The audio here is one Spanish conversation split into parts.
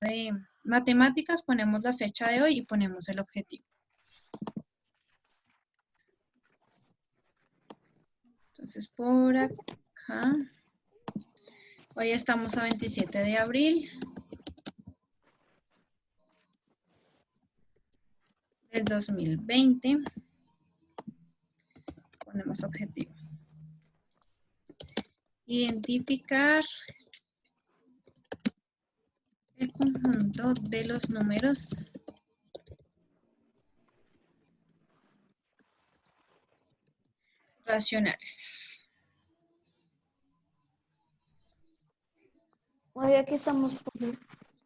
de matemáticas, ponemos la fecha de hoy y ponemos el objetivo. Entonces, por acá, hoy estamos a 27 de abril del 2020. Ponemos objetivo. Identificar el conjunto de los números racionales. Hoy aquí estamos.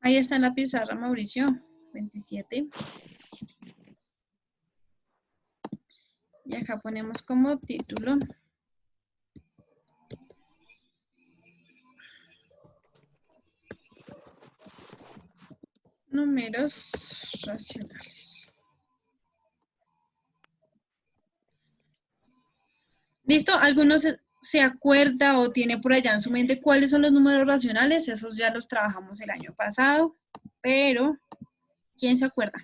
Ahí está en la pizarra, Mauricio, 27. Y acá ponemos como título. Números racionales. ¿Listo? ¿Alguno se acuerda o tiene por allá en su mente cuáles son los números racionales? Esos ya los trabajamos el año pasado, pero ¿quién se acuerda?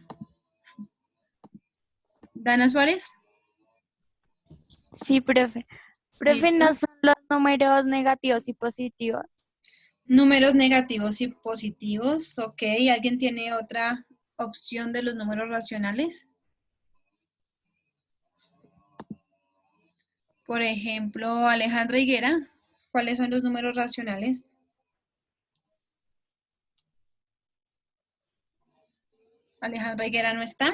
¿Dana Suárez? Sí, profe. Profe, ¿Listo? ¿no son los números negativos y positivos? Números negativos y positivos, ok. ¿Alguien tiene otra opción de los números racionales? Por ejemplo, Alejandra Higuera, ¿cuáles son los números racionales? Alejandra Higuera no está.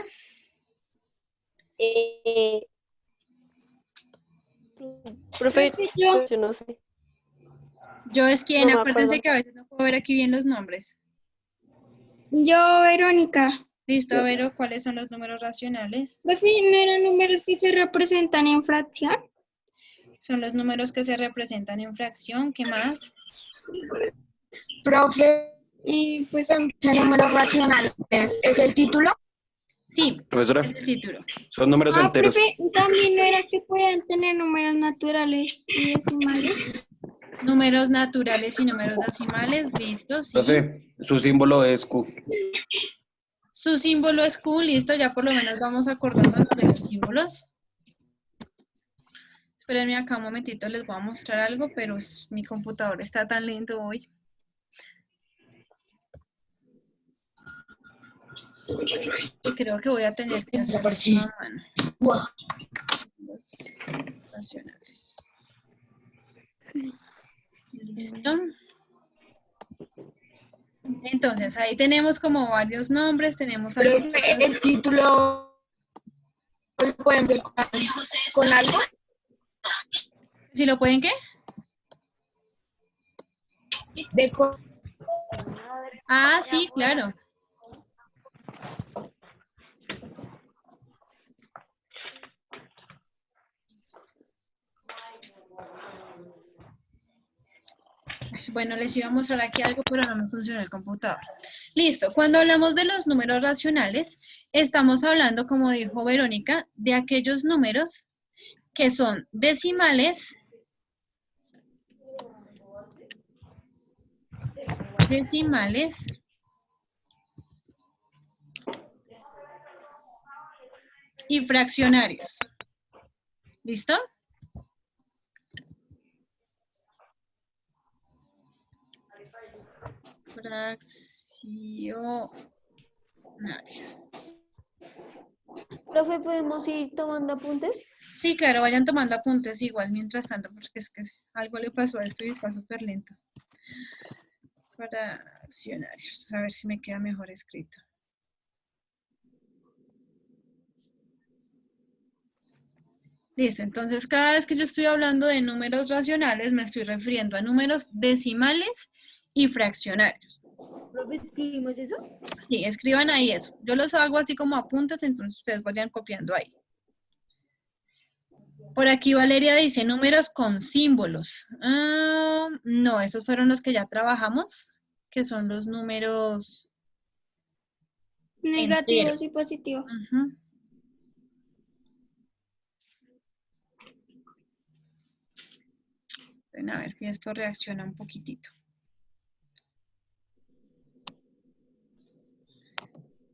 Profe, yo no sé. Yo es quien, No me acuérdense acuerdo. que a veces no puedo ver aquí bien los nombres. Yo, Verónica. Listo, Vero, ¿cuáles son los números racionales? Profe, ¿no eran números que se representan en fracción? Son los números que se representan en fracción. ¿Qué más? Profe, y pues son números racionales. ¿Es el título? Sí, Profesora, es el título. son números enteros. Profe, también no era que puedan tener números naturales y decimales. Números naturales y números decimales, listo, sí. Profe, su símbolo es Q. Su símbolo es Q, listo, ya por lo menos vamos acordándonos de los símbolos. Espérenme acá un momentito, les voy a mostrar algo, pero mi computador está tan lento hoy. Y creo que voy a tener que hacer a mano. Los racionales. Listo. Entonces, ahí tenemos como varios nombres, tenemos algunos... Profe, el título lo pueden ver con algo. ¿Sí lo pueden qué? Ah, sí, claro. Bueno, les iba a mostrar aquí algo, pero no me funcionó el computador. Listo. Cuando hablamos de los números racionales, estamos hablando, como dijo Verónica, de aquellos números que son decimales, y fraccionarios. ¿Listo? Fraccionarios. Profe, ¿podemos ir tomando apuntes? Sí, claro, vayan tomando apuntes igual mientras tanto, porque es que algo le pasó a esto y está súper lento. Fraccionarios. A ver si me queda mejor escrito. Listo, entonces cada vez que yo estoy hablando de números racionales, me estoy refiriendo a números decimales y fraccionarios. ¿Profe, escribimos eso? Sí, escriban ahí eso. Yo los hago así como apuntes, entonces ustedes vayan copiando ahí. Por aquí Valeria dice números con símbolos. No, esos fueron los que ya trabajamos, que son los números Negativos enteros. y positivos. Uh-huh. Ven a ver si esto reacciona un poquitito.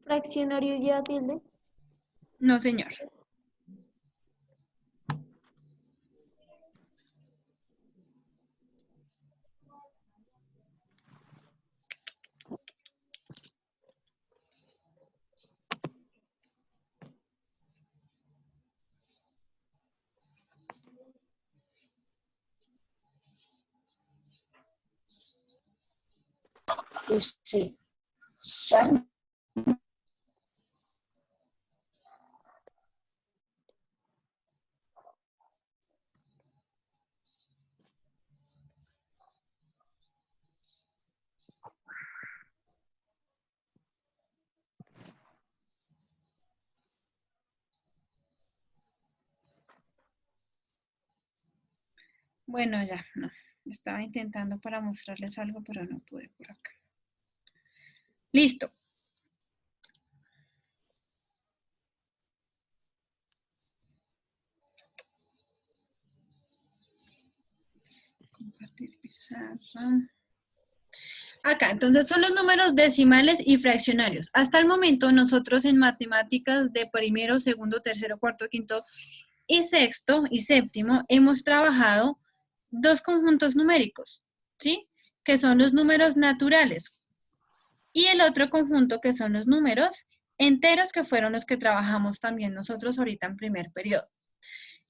Fraccionario lleva tilde. No, señor. Sí. Bueno, ya, no. Estaba intentando para mostrarles algo, pero no pude por acá. Listo. Compartir pizarra. Acá, entonces son los números decimales y fraccionarios. Hasta el momento nosotros en matemáticas de primero, segundo, tercero, cuarto, quinto y sexto y séptimo hemos trabajado dos conjuntos numéricos, ¿sí? Que son los números naturales. Y el otro conjunto que son los números enteros, que fueron los que trabajamos también nosotros ahorita en primer periodo.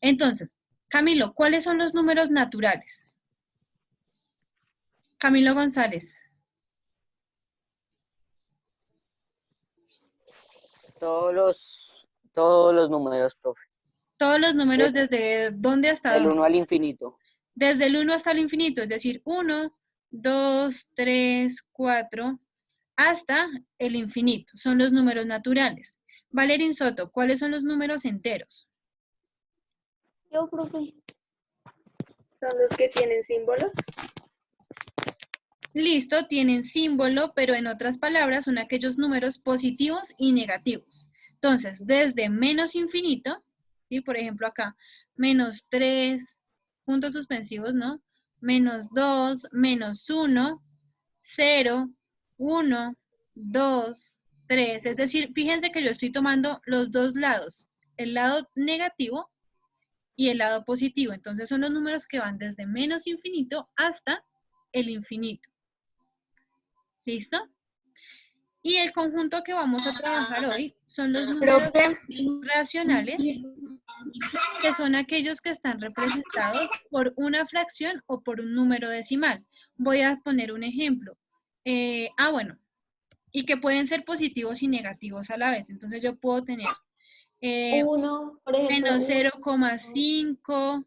Entonces, Camilo, ¿cuáles son los números naturales? Camilo González. Todos los números, profe. Todos los números desde dónde hasta Del dónde. 1 al infinito. Desde el 1 hasta el infinito, es decir, 1, 2, 3, 4, hasta el infinito. Son los números naturales. Valerín Soto, ¿cuáles son los números enteros? Yo, profe. ¿Son los que tienen símbolos? Listo, tienen símbolo, pero en otras palabras son aquellos números positivos y negativos. Entonces, desde menos infinito, ¿sí? Por ejemplo acá, menos 3, puntos suspensivos, ¿no? Menos 2, menos 1, 0, 1, 2, 3. Es decir, fíjense que yo estoy tomando los dos lados, el lado negativo y el lado positivo. Entonces son los números que van desde menos infinito hasta el infinito. ¿Listo? Y el conjunto que vamos a trabajar hoy son los números Profe, racionales, que son aquellos que están representados por una fracción o por un número decimal. Voy a poner un ejemplo. Bueno, y que pueden ser positivos y negativos a la vez. Entonces yo puedo tener 1, por ejemplo. menos 0,5,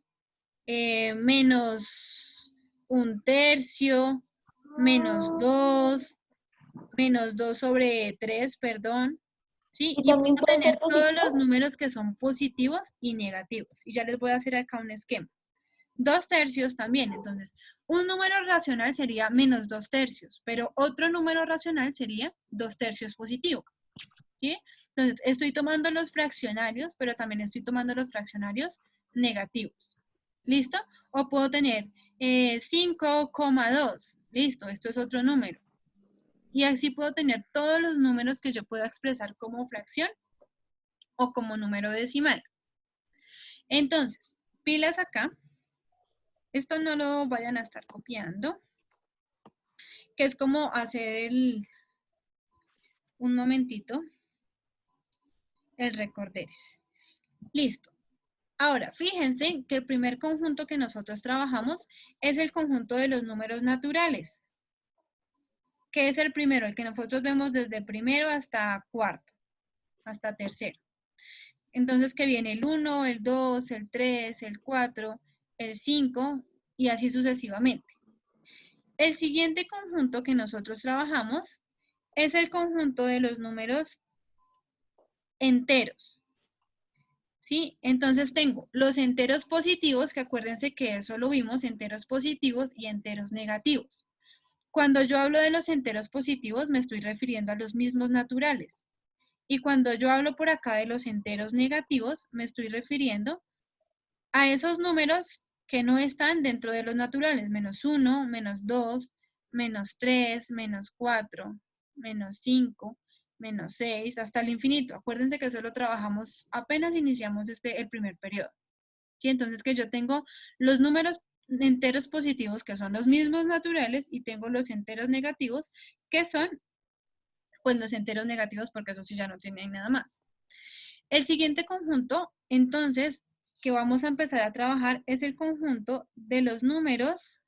menos 1/3, menos 2 sobre 3, perdón. ¿Sí? Y Y también puedo pueden ser tener todos los positivos. números que son positivos y negativos. Y ya les voy a hacer acá un esquema. 2/3 también. Entonces, un número racional sería menos 2/3, pero otro número racional sería 2/3 positivo. ¿Sí? Entonces, estoy tomando los fraccionarios, pero también estoy tomando los fraccionarios negativos. ¿Listo? O puedo tener 5,2. Listo, esto es otro número. Y así puedo tener todos los números que yo pueda expresar como fracción o como número decimal. Entonces, pilas acá. Esto no lo vayan a estar copiando, que es como hacer un momentito, el recorderis. Listo. Ahora, fíjense que el primer conjunto que nosotros trabajamos es el conjunto de los números naturales. ¿Qué es el primero? El que nosotros vemos desde primero hasta cuarto, hasta tercero. Entonces, que viene el 1, el 2, el 3, el 4, el 5 y así sucesivamente. El siguiente conjunto que nosotros trabajamos es el conjunto de los números enteros. ¿Sí? Entonces tengo los enteros positivos, que acuérdense que eso lo vimos, enteros positivos y enteros negativos. Cuando yo hablo de los enteros positivos, me estoy refiriendo a los mismos naturales. Y cuando yo hablo por acá de los enteros negativos, me estoy refiriendo a esos números que no están dentro de los naturales, menos 1, menos 2, menos 3, menos 4, menos 5, menos 6, hasta el infinito. Acuérdense que solo trabajamos, apenas iniciamos el primer periodo. ¿Sí? Entonces que yo tengo los números enteros positivos, que son los mismos naturales, y tengo los enteros negativos, que son pues los enteros negativos, porque eso sí ya no tiene nada más. El siguiente conjunto, entonces, que vamos a empezar a trabajar es el conjunto de los números.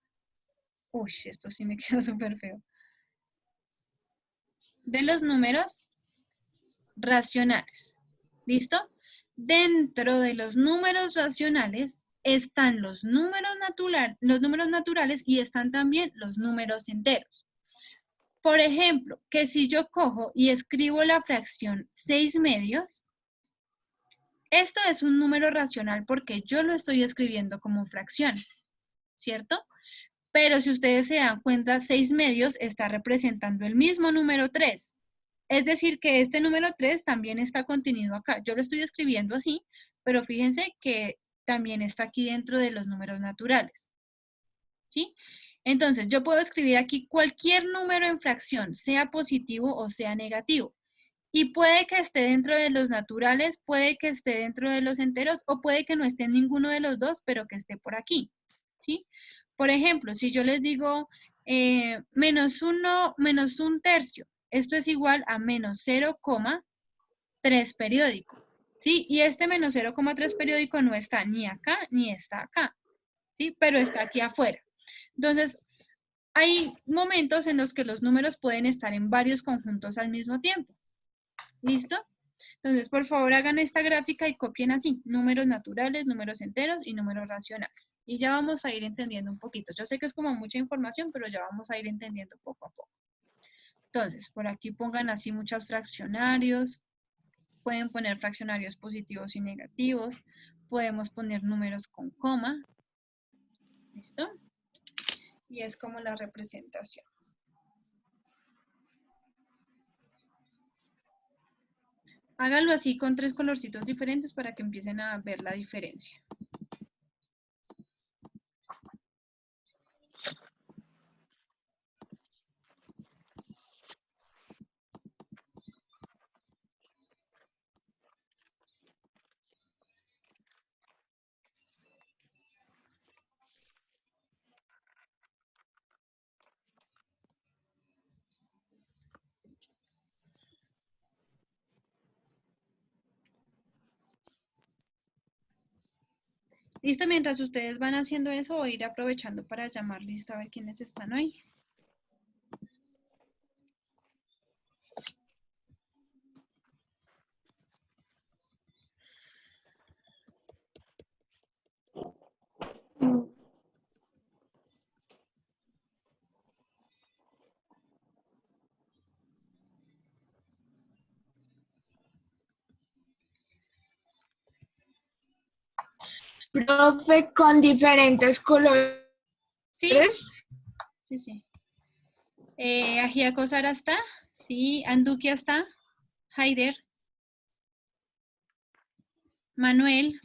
Uy, esto sí me quedó súper feo. De los números racionales. ¿Listo? Dentro de los números racionales están los números naturales y están también los números enteros. Por ejemplo, que si yo cojo y escribo la fracción 6/2, esto es un número racional porque yo lo estoy escribiendo como fracción, ¿cierto? Pero si ustedes se dan cuenta, 6/2 está representando el mismo número 3. Es decir, que este número 3 también está contenido acá. Yo lo estoy escribiendo así, pero fíjense que también está aquí dentro de los números naturales. ¿Sí? Entonces, yo puedo escribir aquí cualquier número en fracción, sea positivo o sea negativo. Y puede que esté dentro de los naturales, puede que esté dentro de los enteros, o puede que no esté en ninguno de los dos, pero que esté por aquí. ¿Sí? Por ejemplo, si yo les digo menos 1/3, esto es igual a menos 0,3 periódico. ¿Sí? Y este menos 0,3 periódico no está ni acá ni está acá. ¿Sí? Pero está aquí afuera. Entonces, hay momentos en los que los números pueden estar en varios conjuntos al mismo tiempo. ¿Listo? Entonces, por favor, hagan esta gráfica y copien así, números naturales, números enteros y números racionales. Y ya vamos a ir entendiendo un poquito. Yo sé que es como mucha información, pero ya vamos a ir entendiendo poco a poco. Entonces, por aquí pongan así muchos fraccionarios. Pueden poner fraccionarios positivos y negativos. Podemos poner números con coma. ¿Listo? Y es como la representación. Háganlo así con 3 colorcitos diferentes para que empiecen a ver la diferencia. Listo, mientras ustedes van haciendo eso, voy a ir aprovechando para llamarles a ver quiénes están hoy. Profe, con diferentes colores. Sí, sí, sí. Ajiaco Sara está, sí, Andukia está, Haider, Manuel,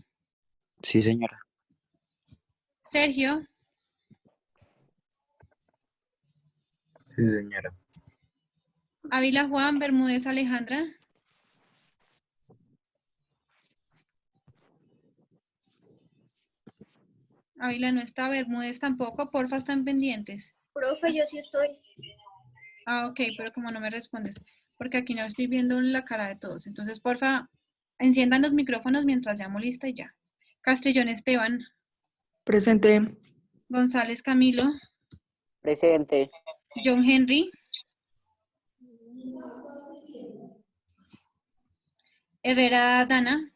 Sí, señora. Sergio, Sí, señora. Ávila Juan, Bermúdez Alejandra. Ávila no está, Bermúdez tampoco, porfa, están pendientes. Profe, yo sí estoy. Ah, ok, pero como no me respondes, porque aquí no estoy viendo la cara de todos. Entonces, porfa, enciendan los micrófonos mientras llamo lista y ya. Castrillón Esteban, Presente. González Camilo, Presente. John Henry, Herrera Dana,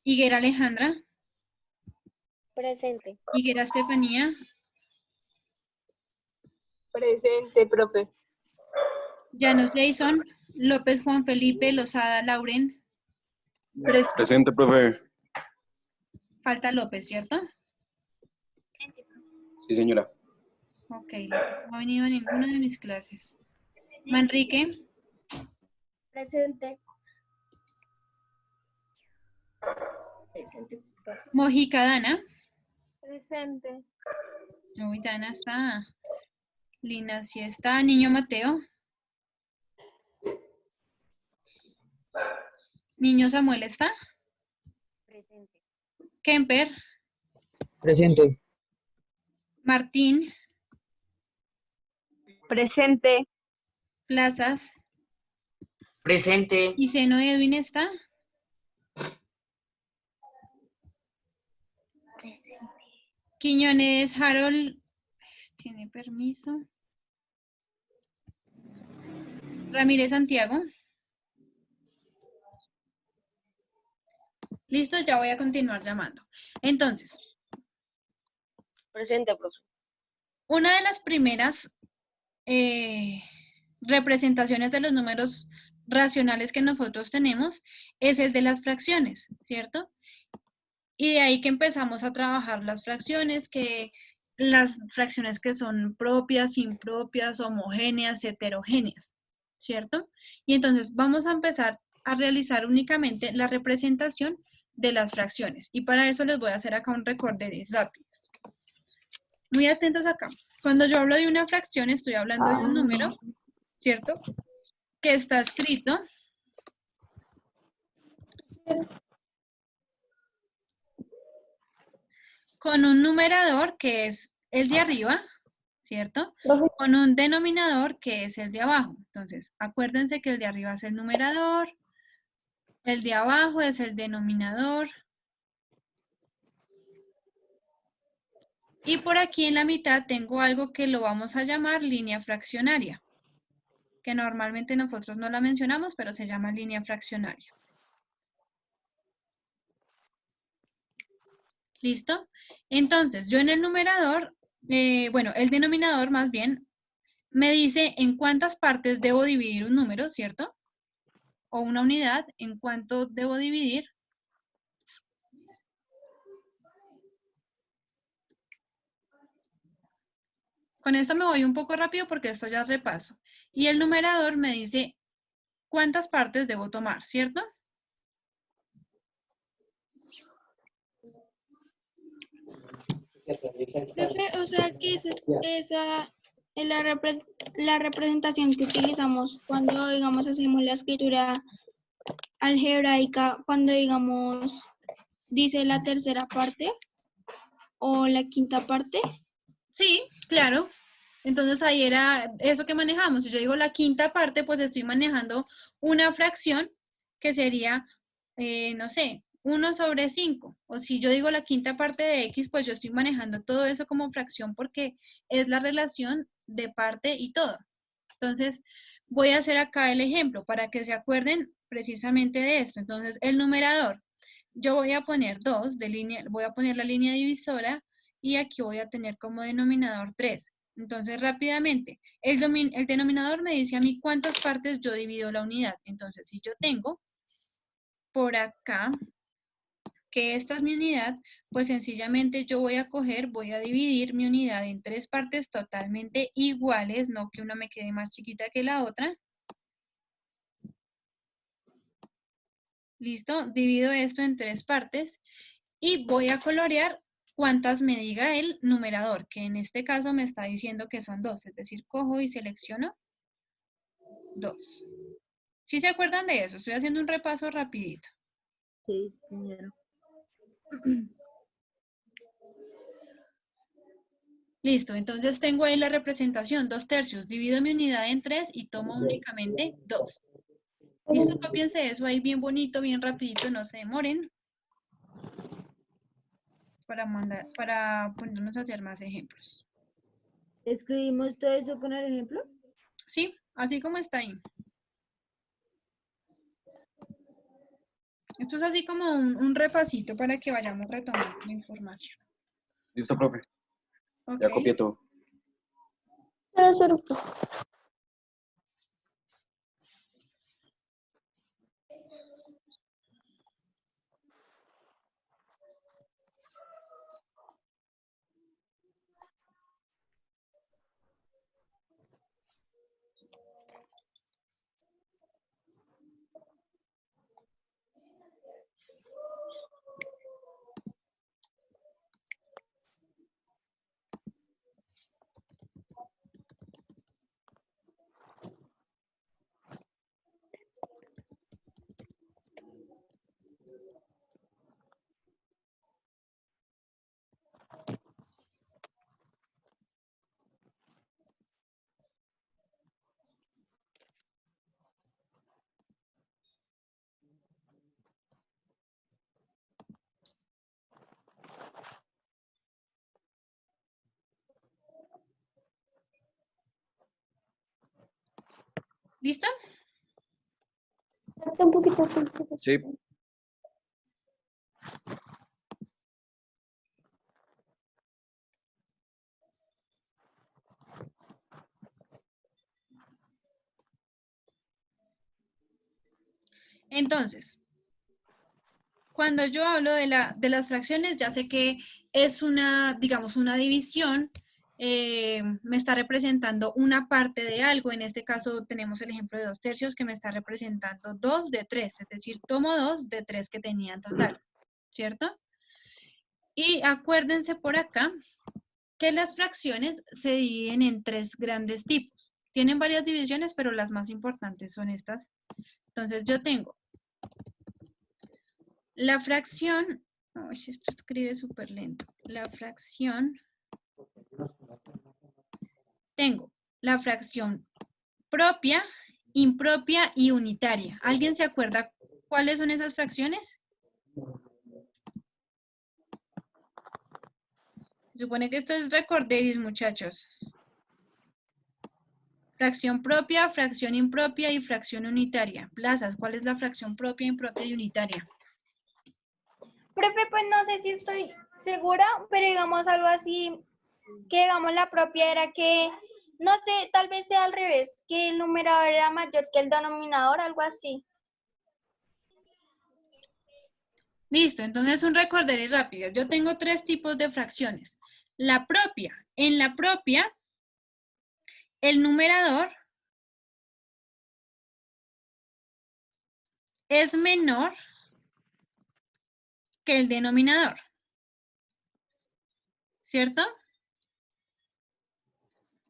Higuera Alejandra, Presente. Higuera Estefanía, Presente, profe. Llanos Jason, López Juan Felipe, Lozada Lauren, Presente, profe. falta López, ¿cierto? Sí, señora. Ok, López no ha venido a ninguna de mis clases. Manrique, Presente. Presente, profe. Mojica Dana, Presente. Uy, Dana está. Lina sí está. Niño Mateo. Niño Samuel está. Presente. Kemper. Presente. Martín. Presente. Plazas. Presente. Y Seno Edwin está. Quiñones Harold. Tiene permiso. Ramírez Santiago. Listo, ya voy a continuar llamando. Entonces, Presente, profe. una de las primeras representaciones de los números racionales que nosotros tenemos es el de las fracciones, ¿cierto? Y de ahí que empezamos a trabajar las fracciones, que las fracciones que son propias, impropias, homogéneas, heterogéneas, ¿cierto? Y entonces vamos a empezar a realizar únicamente la representación de las fracciones. Y para eso les voy a hacer acá un recorderis rápido. Muy atentos acá. Cuando yo hablo de una fracción, estoy hablando de un número, ¿cierto? Que está escrito con un numerador que es el de arriba, ¿cierto? Con un denominador que es el de abajo. Entonces, acuérdense que el de arriba es el numerador, el de abajo es el denominador. Y por aquí en la mitad tengo algo que lo vamos a llamar línea fraccionaria, que normalmente nosotros no la mencionamos, pero se llama línea fraccionaria. ¿Listo? Entonces, yo en el numerador, bueno, el denominador más bien, me dice en cuántas partes debo dividir un número, ¿cierto? O una unidad, en cuánto debo dividir. Con esto me voy un poco rápido porque esto ya es repaso. Y el numerador me dice cuántas partes debo tomar, ¿cierto? Profe, o sea que esa es la representación que utilizamos cuando, digamos, hacemos la escritura algebraica, cuando, digamos, dice la tercera parte o la quinta parte. Sí, claro. Entonces ahí era eso que manejamos. Si yo digo la quinta parte, pues estoy manejando una fracción que sería, no sé, 1/5. O si yo digo la quinta parte de X, pues yo estoy manejando todo eso como fracción porque es la relación de parte y todo. Entonces, voy a hacer acá el ejemplo para que se acuerden precisamente de esto. Entonces, el numerador, yo voy a poner 2 de línea, voy a poner la línea divisora y aquí voy a tener como denominador 3. Entonces, rápidamente, el denominador me dice a mí cuántas partes yo divido la unidad. Entonces, si yo tengo por acá que esta es mi unidad, pues sencillamente yo voy a dividir mi unidad en 3 partes totalmente iguales, no que una me quede más chiquita que la otra. ¿Listo? Divido esto en 3 partes y voy a colorear cuántas me diga el numerador, que en este caso me está diciendo que son 2, es decir, cojo y selecciono 2. ¿Sí se acuerdan de eso? Estoy haciendo un repaso rapidito. Sí, señora. Listo, entonces tengo ahí la representación, 2/3. Divido mi unidad en 3 y tomo únicamente 2. Listo, cópiense eso ahí bien bonito, bien rapidito, no se demoren. Para ponernos a hacer más ejemplos. ¿Escribimos todo eso con el ejemplo? Sí, así como está ahí. Esto es así como un repasito para que vayamos retomando la información. Listo, profe. Ok. Ya copié todo. ¿Listo? Un poquito, un poquito. Sí. Entonces, cuando yo hablo de las fracciones, ya sé que es una, digamos, una división, me está representando una parte de algo. En este caso tenemos el ejemplo de 2/3 que me está representando 2 de 3, es decir, tomo 2 de 3 que tenía en total, ¿cierto? Y acuérdense por acá que las fracciones se dividen en 3 grandes tipos. Tienen varias divisiones, pero las más importantes son estas. Entonces yo tengo la fracción, uy, esto escribe súper lento. La fracción, tengo la fracción propia, impropia y unitaria. ¿Alguien se acuerda cuáles son esas fracciones? Se supone que esto es recorderis, muchachos. Fracción propia, fracción impropia y fracción unitaria. Plazas, ¿cuál es la fracción propia, impropia y unitaria? Profe, pues no sé si estoy segura, pero digamos algo así, que digamos la propia era que, no sé, tal vez sea al revés, que el numerador era mayor que el denominador, algo así. Listo, entonces un recorderis rápido. Yo tengo 3 tipos de fracciones. La propia. En la propia, el numerador es menor que el denominador, ¿cierto?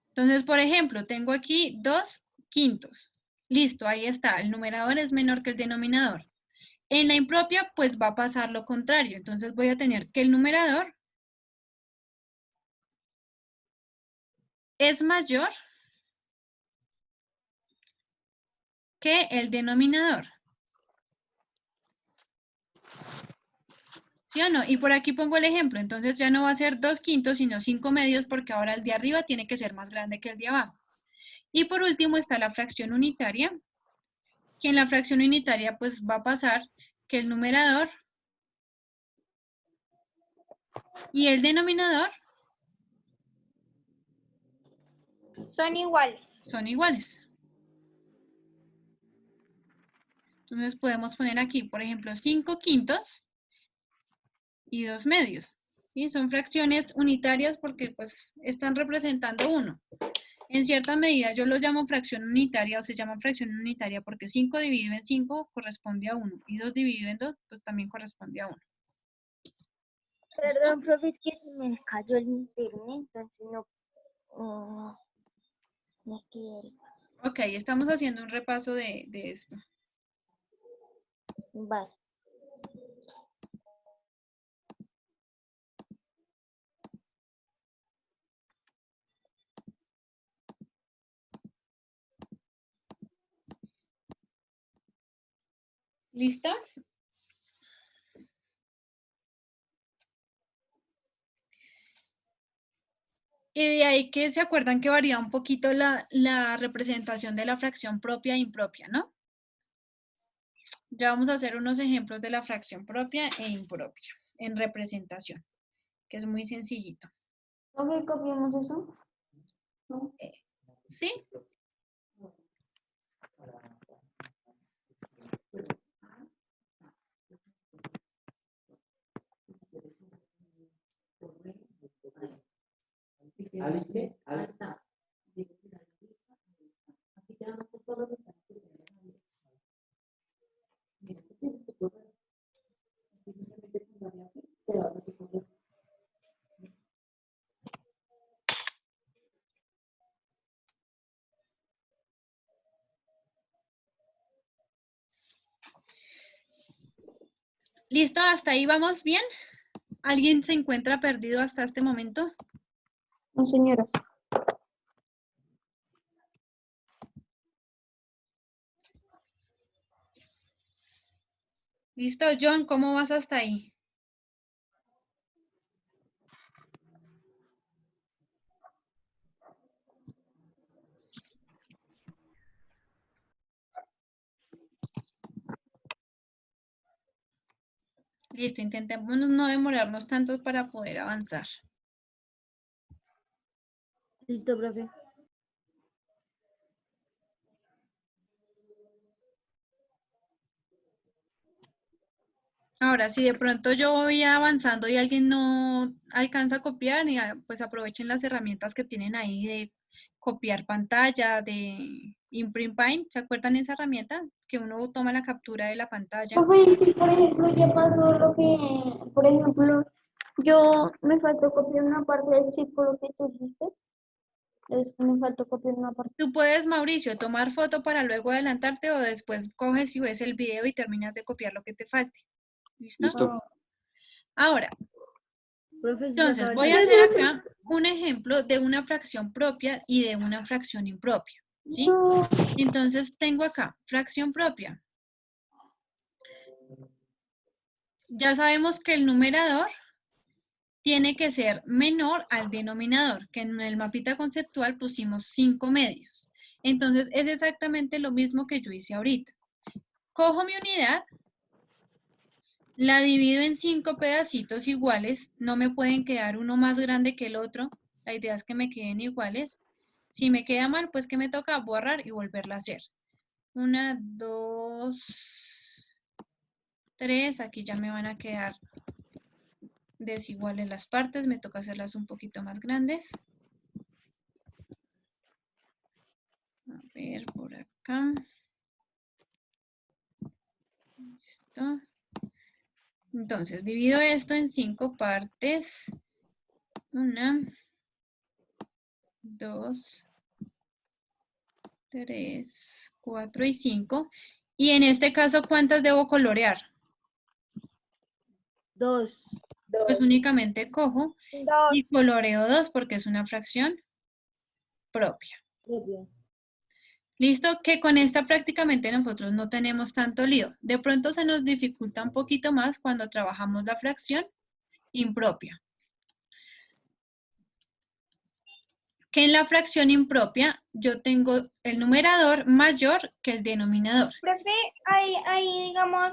Entonces, por ejemplo, tengo aquí 2/5. Listo, ahí está. El numerador es menor que el denominador. En la impropia, pues va a pasar lo contrario. Entonces voy a tener que el numerador es mayor que el denominador. ¿Sí o no? Y por aquí pongo el ejemplo. Entonces ya no va a ser 2/5, sino 5/2, porque ahora el de arriba tiene que ser más grande que el de abajo. Y por último está la fracción unitaria, que en la fracción unitaria pues va a pasar que el numerador y el denominador Son iguales. son iguales. Entonces podemos poner aquí, por ejemplo, 5/5 y 2/2. ¿Sí? Son fracciones unitarias porque pues están representando 1. En cierta medida yo lo llamo fracción unitaria o se llama fracción unitaria porque 5 dividido en 5 corresponde a 1 y 2 dividido en 2 pues también corresponde a 1. Perdón, profe, es que se me cayó el internet, entonces no quiero. Ok, estamos haciendo un repaso de esto. Vale. ¿Listo? Y de ahí que se acuerdan que varía un poquito la representación de la fracción propia e impropia, ¿no? Ya vamos a hacer unos ejemplos de la fracción propia e impropia en representación, que es muy sencillito. ¿Ok, copiamos eso? ¿Sí? ¿Listo? ¿Hasta ahí vamos bien? ¿Alguien se encuentra perdido hasta este momento? No, señora. ¿Listo, John? ¿Cómo vas hasta ahí? Listo, intentemos no demorarnos tanto para poder avanzar. Listo, profe. Ahora, si de pronto yo voy avanzando y alguien no alcanza a copiar, pues aprovechen las herramientas que tienen ahí de copiar pantalla, de Imprint Paint. ¿Se acuerdan esa herramienta? Que uno toma la captura de la pantalla. Profe, si por ejemplo ya pasó lo que, por ejemplo, yo me faltó copiar una parte del círculo que tú hiciste. Me faltó copiar una parte. Tú puedes, Mauricio, tomar foto para luego adelantarte o después coges y ves el video y terminas de copiar lo que te falte. ¿Listo? Listo. Ahora, Profe, entonces voy a hacer acá un ejemplo de una fracción propia y de una fracción impropia, ¿sí? Entonces tengo acá fracción propia. Ya sabemos que el numerador tiene que ser menor al denominador, que en el mapita conceptual pusimos 5 medios. Entonces es exactamente lo mismo que yo hice ahorita. Cojo mi unidad, la divido en 5 pedacitos iguales, no me pueden quedar uno más grande que el otro, la idea es que me queden iguales. Si me queda mal, pues que me toca borrar y volverla a hacer. 1, 2, 3, aquí ya me van a quedar desiguales las partes, me toca hacerlas un poquito más grandes. A ver, por acá. Listo. Entonces, divido esto en 5 partes. 1, 2, 3, 4 y 5. Y en este caso, ¿cuántas debo colorear? 2. Pues únicamente cojo 2. y coloreo 2 porque es una fracción propia. Listo, que con esta prácticamente nosotros no tenemos tanto lío. De pronto se nos dificulta un poquito más cuando trabajamos la fracción impropia. Que en la fracción impropia yo tengo el numerador mayor que el denominador. Profe, ahí digamos,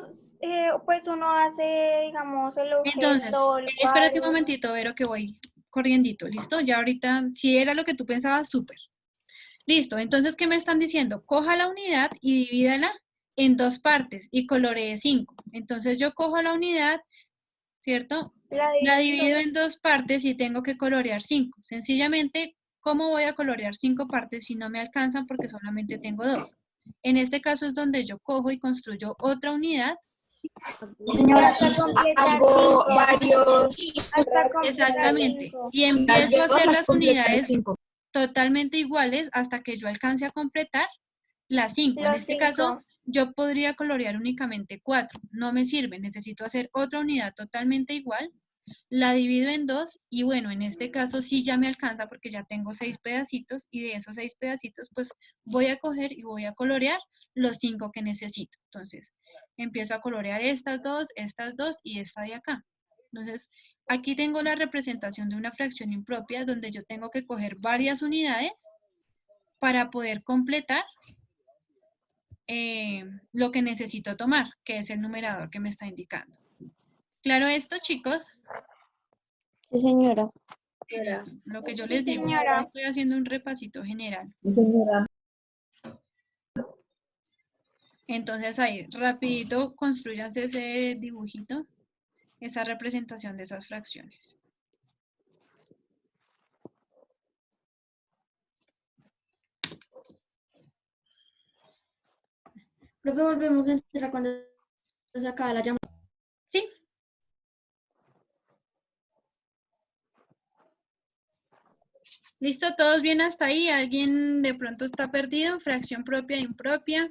pues uno hace, digamos, el Entonces, objeto, el espérate un cuadro. momentito, Vero, que voy corriendito, ¿listo? Ya ahorita, si era lo que tú pensabas, súper. Listo, entonces, ¿qué me están diciendo? Coja la unidad y divídala en 2 partes y coloree 5. Entonces, yo cojo la unidad, ¿cierto? La divido en 2 partes y tengo que colorear 5. Sencillamente, ¿cómo voy a colorear 5 partes si no me alcanzan porque solamente tengo 2? En este caso es donde yo cojo y construyo otra unidad. Señora, hasta completar 5. varios. Hasta completar Exactamente. 5. Y empiezo a hacer las unidades totalmente iguales hasta que yo alcance a completar las 5. En Los este caso, 5. yo podría colorear únicamente 4. No me sirve, necesito hacer otra unidad totalmente igual. La divido en 2 y bueno, en este caso sí ya me alcanza porque ya tengo 6 pedacitos y de esos 6 pedacitos pues voy a coger y voy a colorear los 5 que necesito. Entonces, empiezo a colorear estas dos y esta de acá. Entonces, aquí tengo la representación de una fracción impropia donde yo tengo que coger varias unidades para poder completar lo que necesito tomar, que es el numerador que me está indicando. ¿Claro esto, chicos? Sí, señora. Listo. Lo que yo Sí, les digo, señora. estoy haciendo un repasito general. Sí, señora. Entonces ahí, rapidito, construyanse ese dibujito, esa representación de esas fracciones. Profe, volvemos a entrar cuando se acaba la llamada. ¿Sí? ¿Listo? ¿Todos bien hasta ahí? ¿Alguien de pronto está perdido? Fracción propia, impropia.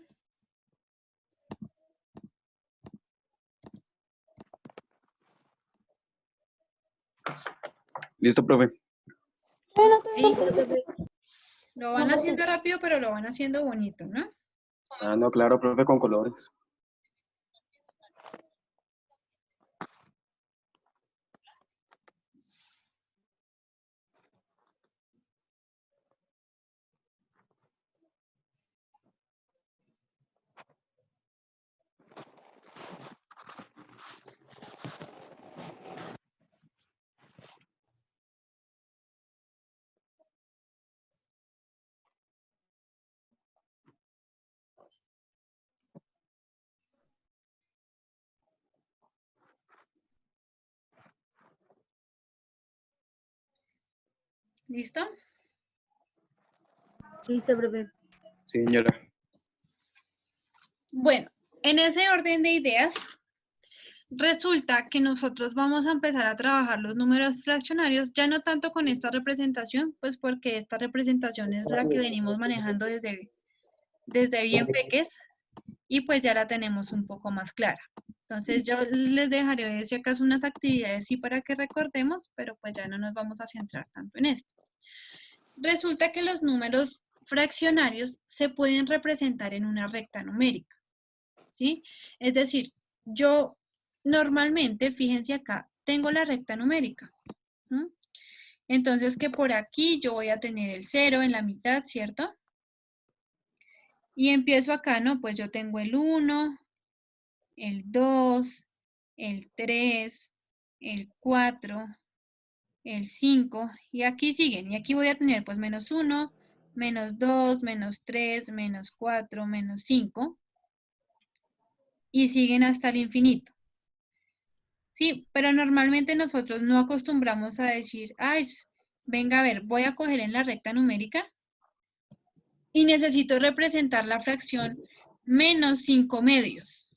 Listo, profe. Sí. Lo van haciendo rápido, pero lo van haciendo bonito, ¿no? Ah, no, claro, profe, con colores. ¿Listo? Listo, profe. Sí, señora. Bueno, en ese orden de ideas, resulta que nosotros vamos a empezar a trabajar los números fraccionarios, ya no tanto con esta representación, pues porque esta representación es la que venimos manejando desde bien peques y pues ya la tenemos un poco más clara. Entonces yo les dejaré si acaso unas actividades sí para que recordemos, pero pues ya no nos vamos a centrar tanto en esto. Resulta que los números fraccionarios se pueden representar en una recta numérica, ¿sí? Es decir, yo normalmente, fíjense acá, tengo la recta numérica. Entonces que por aquí yo voy a tener el 0 en la mitad, ¿cierto? Y empiezo acá, ¿no? Pues yo tengo el 1, el 2, el 3, el 4, el 5, y aquí siguen. Y aquí voy a tener pues menos 1, menos 2, menos 3, menos 4, menos 5, y siguen hasta el infinito. Sí, pero normalmente nosotros no acostumbramos a decir, ay, venga a ver, voy a coger en la recta numérica y necesito representar la fracción menos 5 medios.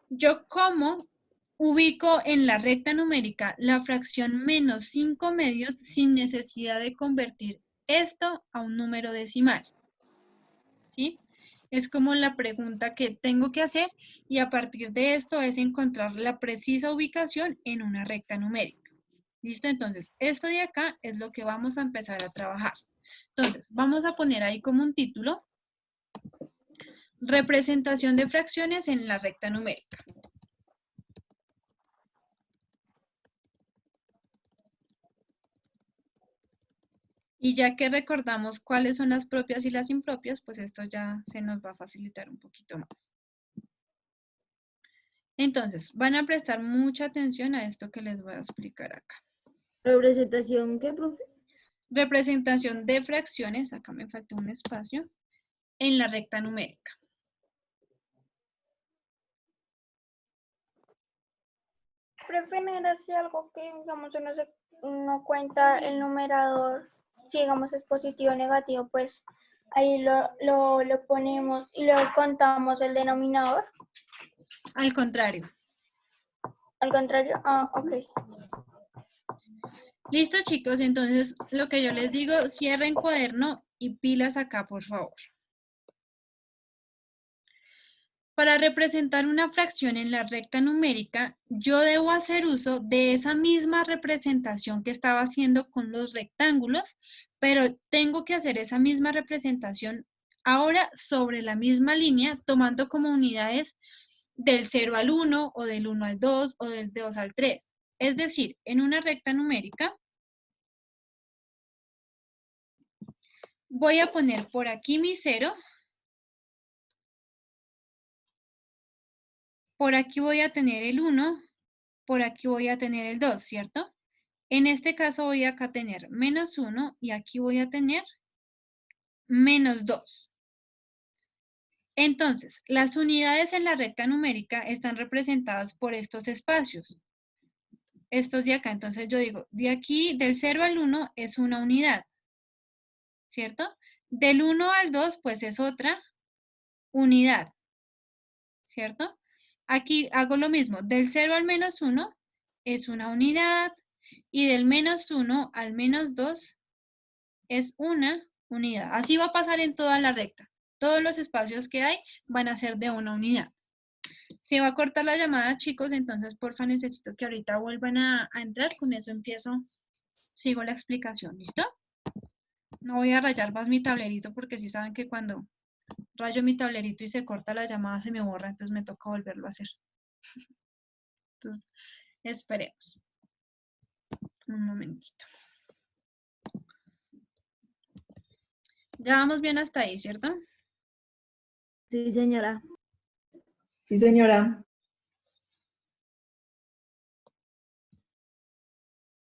Yo como ubico en la recta numérica la fracción menos 5 medios sin necesidad de convertir esto a un número decimal. ¿Sí? Es como la pregunta que tengo que hacer y a partir de esto es encontrar la precisa ubicación en una recta numérica. ¿Listo? Entonces, esto de acá es lo que vamos a empezar a trabajar. Entonces, vamos a poner ahí como un título, representación de fracciones en la recta numérica. Y ya que recordamos cuáles son las propias y las impropias, pues esto ya se nos va a facilitar un poquito más. Entonces, van a prestar mucha atención a esto que les voy a explicar acá. ¿Representación qué, profe? Representación de fracciones, acá me faltó un espacio, en la recta numérica. Profe, ¿no era así algo que, digamos, uno cuenta el numerador, si digamos es positivo o negativo, pues ahí lo ponemos y luego contamos el denominador? Al contrario. Al contrario, ok. Listo, chicos, entonces lo que yo les digo, cierren cuaderno y pilas acá, por favor. Para representar una fracción en la recta numérica, yo debo hacer uso de esa misma representación que estaba haciendo con los rectángulos, pero tengo que hacer esa misma representación ahora sobre la misma línea, tomando como unidades del 0 al 1, o del 1 al 2, o del 2 al 3. Es decir, en una recta numérica, voy a poner por aquí mi 0, por aquí voy a tener el 1, por aquí voy a tener el 2, ¿cierto? En este caso voy acá a tener menos 1 y aquí voy a tener menos 2. Entonces, las unidades en la recta numérica están representadas por estos espacios. Estos de acá, entonces yo digo, de aquí del 0 al 1 es una unidad, ¿cierto? Del 1 al 2 pues es otra unidad, ¿cierto? Aquí hago lo mismo, del 0 al menos 1 es una unidad y del menos 1 al menos 2 es una unidad. Así va a pasar en toda la recta. Todos los espacios que hay van a ser de una unidad. Se va a cortar la llamada, chicos, entonces porfa necesito que ahorita vuelvan a entrar. Con eso sigo la explicación, ¿listo? No voy a rayar más mi tablerito porque sí saben que cuando rayo mi tablerito y se corta la llamada se me borra, entonces me toca volverlo a hacer. Entonces, esperemos. Un momentito. Ya vamos bien hasta ahí, ¿cierto? Sí, señora. Sí, señora.